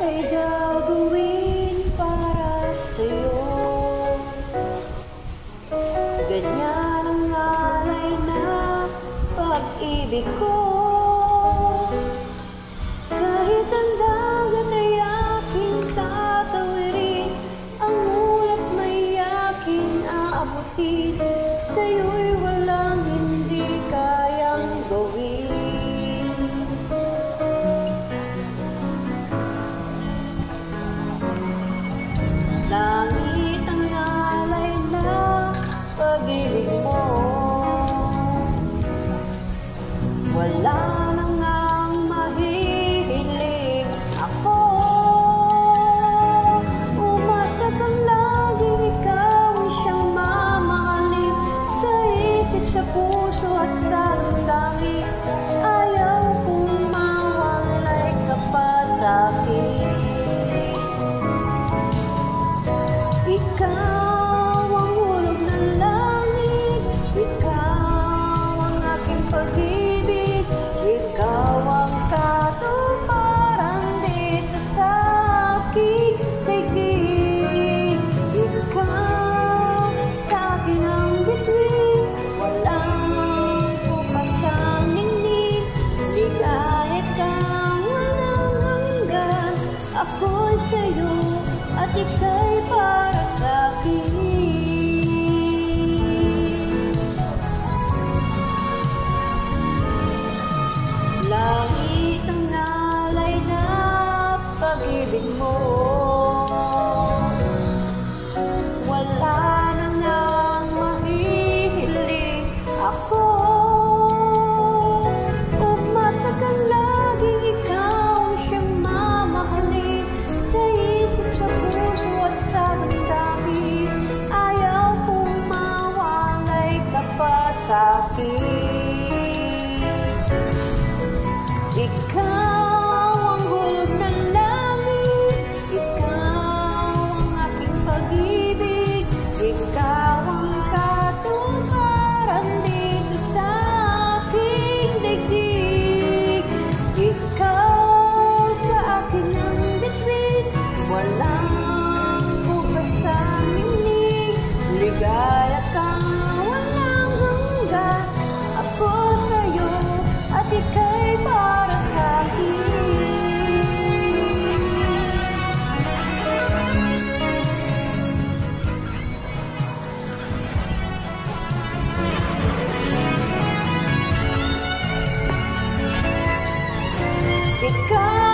ay gagawin para sa'yo. Ganyan ang alay na pag-ibig ko. Kahit ang dagat ay aking tatawirin, ang mulat may aking aabutin, sa'yo'y walang hindi kayang gawin. Langit ang alay na pag-ibig mo. Wala na ngang mahihiling ako. Umasa kang laging ikaw ang siyang mamahalin, sa isip, sa puso at sa damdamin. Ayaw kong mawalay ka pa sa'kin. Ikaw ang hulog ng langit, ikaw ang aking pag-ibig, ikaw ang katuparan dito sa aking daigdig. Ikaw sa akin ang bituin, walang bukas ang ningning, ligaya kang walang hanggan. Ako'y sa'yo at ika'y para sa'kin. Langit ang alay na pag-ibig mo. Wala na ngang mahihiling ako. Umasa kang laging ikaw ang siyang mamahalin, sa isip, sa puso at sa damdamin. Ayaw kong mawalay ka pa sa'kin. Ikaw ang hulog ng langit, ikaw ang aking pag-ibig, ikaw ang katuparan dito sa aking daigdig. Ikaw sa akin ang bituin, walang bukas sa ningning, ligaya kang walang hanggan. Ako sa'yo at ika'y para sa'kin. Ikaw